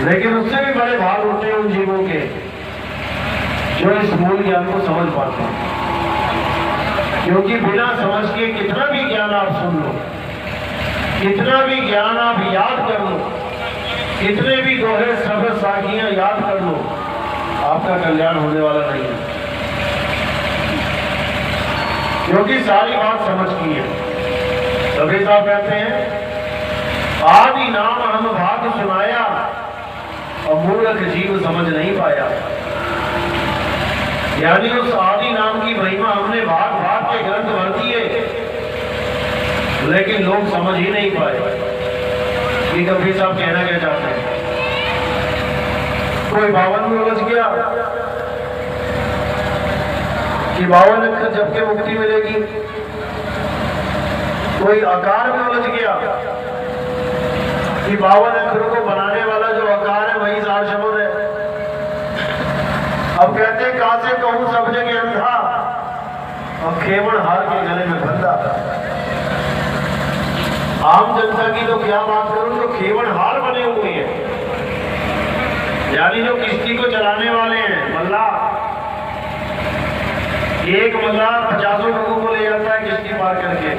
लेकिन उससे भी बड़े भाग होते हैं उन जीवों के जो इस मूल ज्ञान को समझ पाते हैं। क्योंकि बिना समझ के कितना भी ज्ञान आप सुन लो, कितना भी ज्ञान आप याद कर लो, कितने भी दोहे शब्द साखियां याद कर लो, आपका कल्याण होने वाला नहीं है। क्योंकि सारी बात समझ की है। कबीर साहब कहते हैं आदि नाम हम भाग सुनाया और मूर्ख जीव समझ नहीं पाया। यानी उस आदि नाम की महिमा हमने भाग भाग के ग्रंथ भर दिए, लेकिन लोग समझ ही नहीं पाए कि कबीर साहब कहना क्या चाहते हैं। कोई 52 में उलझ गया कि 52 अक्षर जप के मुक्ति मिलेगी, कोई आकार में उलझ गया कि 52 अक्षरों को बनाने वाला जो आकार है वही सार शब्द है। अब कहते हैं कहां से कहूं सब जगह अंधा और खेवड़ हार के गले में बंधा। आम जनता की तो क्या बात करूं, तो खेवड़ हार बने हुए हैं। यानी जो किश्ती को चलाने वाले हैं मल्लाह, एक मल्लाह 50 लोगों को ले जाता है किश्ती पार करके,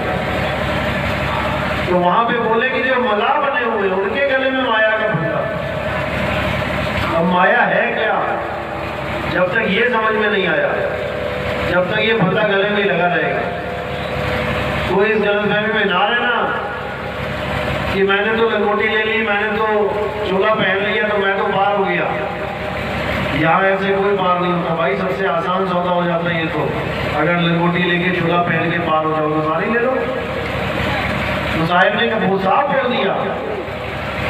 तो वहां पे बोले कि जो मल्लाह बने हुए उनके गले में माया का फंदा। अब माया है क्या, जब तक ये समझ में नहीं आया, जब तक ये फंदा गले में लगा रहेगा। तो इस गलतफहमी में ना रहना कि मैंने तो लंगोटी ले ली, मैंने तो चोला पहन लिया तो मैं तो पार हो गया। यहाँ ऐसे कोई पार नहीं होता भाई, सबसे आसान सौदा हो जाता है ये तो। अगर लंगोटी लेके चोला पहन के पार हो जाओ तो सारी ले लो। तो साहिब ने वो साफ बोल दिया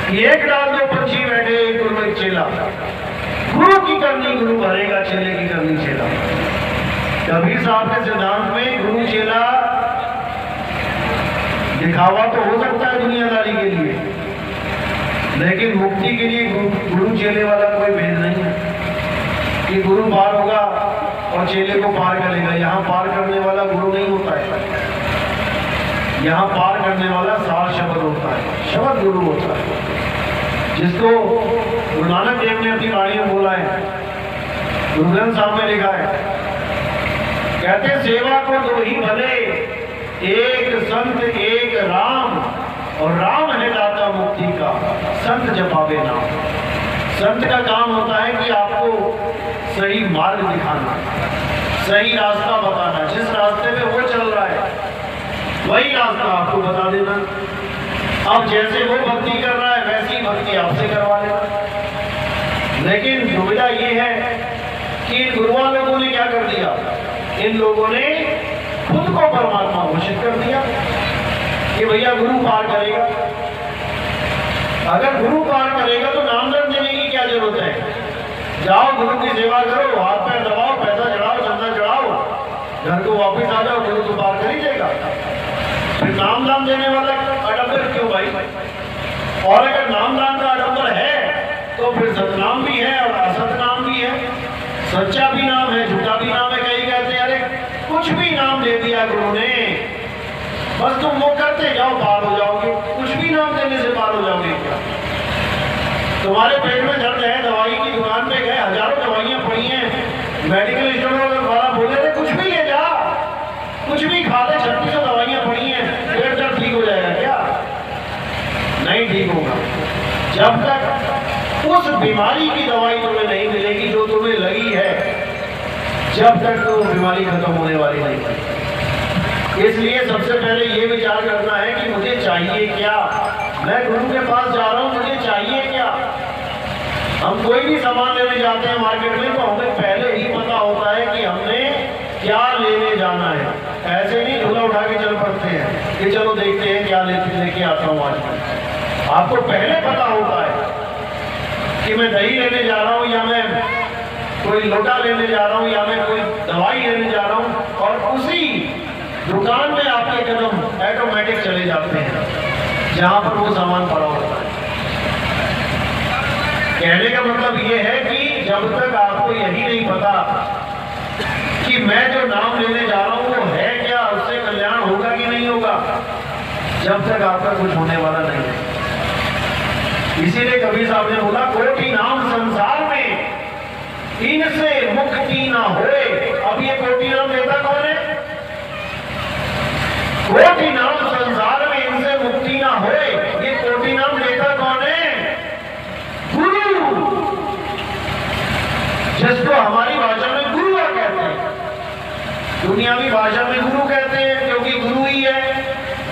कि एक डाल दो पंछी बैठे एक गुरु एक चेला, गुरु की करनी गुरु भरेगा, चेले की करनी चेला। कबीर साहब के सिद्धांत में गुरु चेला दिखावा तो हो सकता है दुनियादारी के लिए, लेकिन मुक्ति के लिए गुरु चेले वाला कोई भेद नहीं है कि गुरु पार होगा और चेले को पार करेगा। यहाँ पार करने वाला गुरु नहीं होता है, यहाँ पार करने वाला सार शब्द होता है, शब्द गुरु होता है, जिसको गुरु नानक देव ने अपनी वाणी में बोला है, गुरु ग्रंथ साहब में लिखा है। कहते सेवा को दो ही भले, एक संत एक राम, और राम है दाता मुक्ति का, संत जपावे नाम। संत का काम होता है कि आपको सही मार्ग दिखाना, सही रास्ता बताना, जिस रास्ते में वो चल रहा है वही रास्ता आपको बता देना। अब जैसे वो भक्ति कर रहा है वैसी भक्ति आपसे करवा लेना। लेकिन दुविधा ये है कि इन गुरुआ लोगों ने क्या कर दिया, इन लोगों ने खुद को परमात्मा घोषित कर दिया कि भैया गुरु पार करेगा। अगर गुरु पार करेगा तो नामदान देने की क्या जरूरत है। जाओ गुरु की सेवा करो, हाथ पैर दबाओ, पैसा चढ़ाओ, चंदा चढ़ाओ, घर को वापस आ जाओ, गुरु तो पार कर ही जाएगा। फिर नामदान देने वाला आडंबर क्यों भाई? और अगर नामदान का आडंबर है तो फिर सतनाम भी है और असतनाम भी है, सच्चा भी नाम है, झूठा भी नाम है। कई कहते हैं अरे कुछ भी नाम दे दिया गुरु ने, बस तुम वो करते जाओ पार हो जाओगे। कुछ भी नाम देने से पार हो जाओगे क्या? तुम्हारे पेट में दर्द है, दवाई की दुकान पे गए, हजारों दवाइयां पड़ी हैं, मेडिकल स्टोर वाला बोले थे कुछ भी ले जा, कुछ भी खा ले, 3600 दवाइयां पड़ी हैं, पेट दर्द ठीक हो जाएगा क्या? नहीं ठीक होगा। जब तक उस बीमारी की दवाई तुम्हें नहीं मिलेगी जो तुम्हें लगी है, जब तक तो बीमारी खत्म होने वाली नहीं। इसलिए सबसे पहले ये विचार करना है कि मुझे चाहिए क्या, मैं गुरु के पास जा रहा हूं, मुझे चाहिए क्या। हम कोई भी सामान लेने जाते हैं मार्केट में तो हमें पहले ही पता होता है कि हमने क्या लेने जाना है। ऐसे नहीं झूला उठा के चल पड़ते हैं कि चलो देखते हैं क्या लेके आता हूँ आज। आपको पहले पता होता है कि मैं दही लेने जा रहा हूँ, या मैं कोई लोटा लेने जा रहा हूँ, या मैं कोई दवाई लेने जा रहा हूँ, और उसी दुकान में आपके कदम ऑटोमेटिक चले जाते हैं जहां पर वो सामान पड़ा होता है। कहने का मतलब ये है कि जब तक आपको यही नहीं पता कि मैं जो नाम लेने जा रहा हूं वो है क्या, उससे कल्याण होगा कि नहीं होगा, जब तक आपका कुछ होने वाला नहीं है। इसीलिए कबीर साहब ने बोला कोटि नाम संसार में इनसे मुक्ति ना होए। अब ये कोटि नाम देता कौन है? कोटि नाम संसार में इनसे मुक्ति ना होए, ये कोटि नाम देता कौन है? गुरु, जिसको हमारी भाषा में गुरु कहते हैं, दुनियावी भाषा में गुरु कहते हैं, क्योंकि गुरु ही है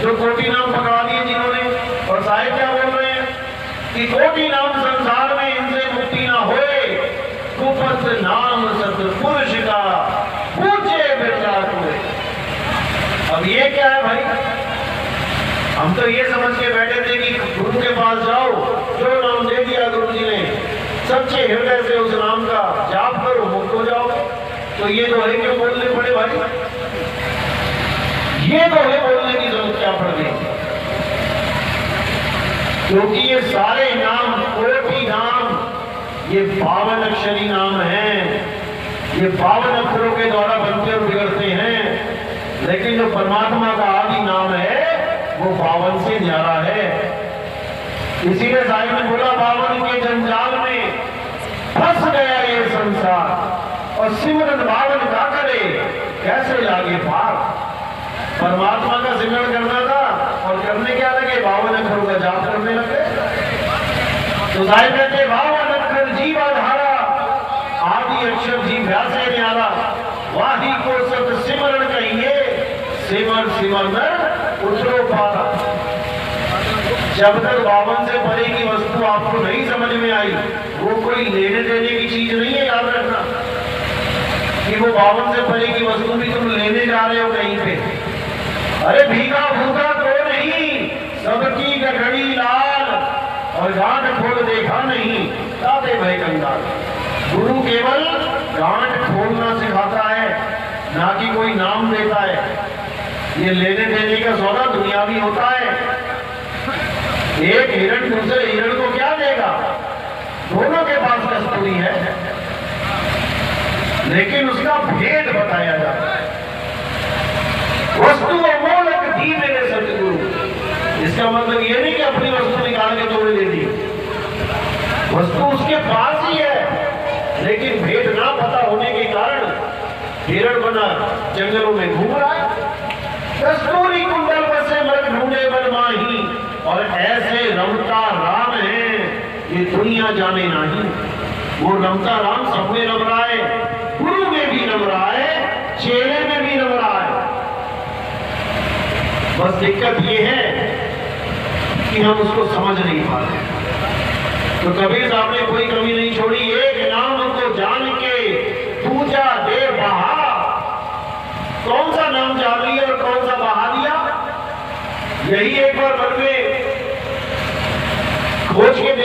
जो कोटि नाम पकड़ा दिए जिन्होंने। और साहिब क्या बोल रहे हैं कि कोटि नाम संसार में इनसे मुक्ति ना होए, कुपथ नाम सतपुरुष का पूजे विचार हुए। अब ये क्या है भाई? हम तो ये समझ के बैठे थे कि गुरु के पास जाओ, जो नाम दे दिया गुरु जी ने, सच्चे हृदय से उस नाम का जाप करो, मुक्त हो जाओ। तो ये तो है क्यों बोलने पड़े भाई? ये तो है बोलने की जरूरत क्या पड़ गई? क्योंकि ये सारे नाम, कोटि नाम, ये 52 अक्षरी नाम हैं। ये 52 अक्षरों के द्वारा बनते और बिगड़ते हैं। लेकिन जो परमात्मा का आदि नाम है वो 52 से न्यारा है। इसीलिए साहिब ने बोला 52 के जंजाल में फंस गया ये संसार, और सिमरन 52 का करे कैसे लागे पार। परमात्मा का सिमरन करना था और करने क्या लगे? 52 अक्षरों का जाप करने लगे। तो साहिब कहते 52 अक्षर जीवा धारा, आदि अक्षर जी व्यासे न्यारा, वाही को सत सिमरन कहिए, सिमर सिमर में उतरो पारा। जब तक 52 से परे की वस्तु आपको नहीं समझ में आई, वो कोई लेने देने की चीज नहीं है। याद रखना कि वो 52 से परे की वस्तु भी तुम लेने जा रहे हो कहीं पे। अरे भीगा भूखा तो नहीं, सबकी गठड़ी लाल, और गांठ खोल देखा नहीं, ताते भय कंगाल। गुरु केवल गांठ खोलना सिखाता है, ना कि कोई नाम देता है। ये लेने देने का सौदा दुनियावी होता है। एक हिरण दूसरे हिरण को क्या देगा? दोनों के पास कस्तूरी है, लेकिन उसका भेद बताया जाता है। वस्तु अमोलक दी मेरे सतगुरु। इसका मतलब ये नहीं कि अपनी वस्तु निकाल के तोड़ ले दी, वस्तु उसके पास ही है, लेकिन भेद ना पता होने के कारण हिरण बना जंगलों में घूम रहा है। कस्तूरी कुंडल बसे मृग ढूंढे बल माही, और ऐसे रमता राम है ये दुनिया जाने नहीं। वो रमता राम सब में रम रहा है, गुरु में भी रम रहा है, चेले में भी रम रहा है। बस दिक्कत ये है कि हम उसको समझ नहीं पा रहे। तो कबीर साहब ने कोई कमी नहीं छोड़ी। एक नाम को जान के पूजा दे बहा। कौन सा नाम जान लिया और कौन सा बहा दिया? यही एक बार मन में खोज के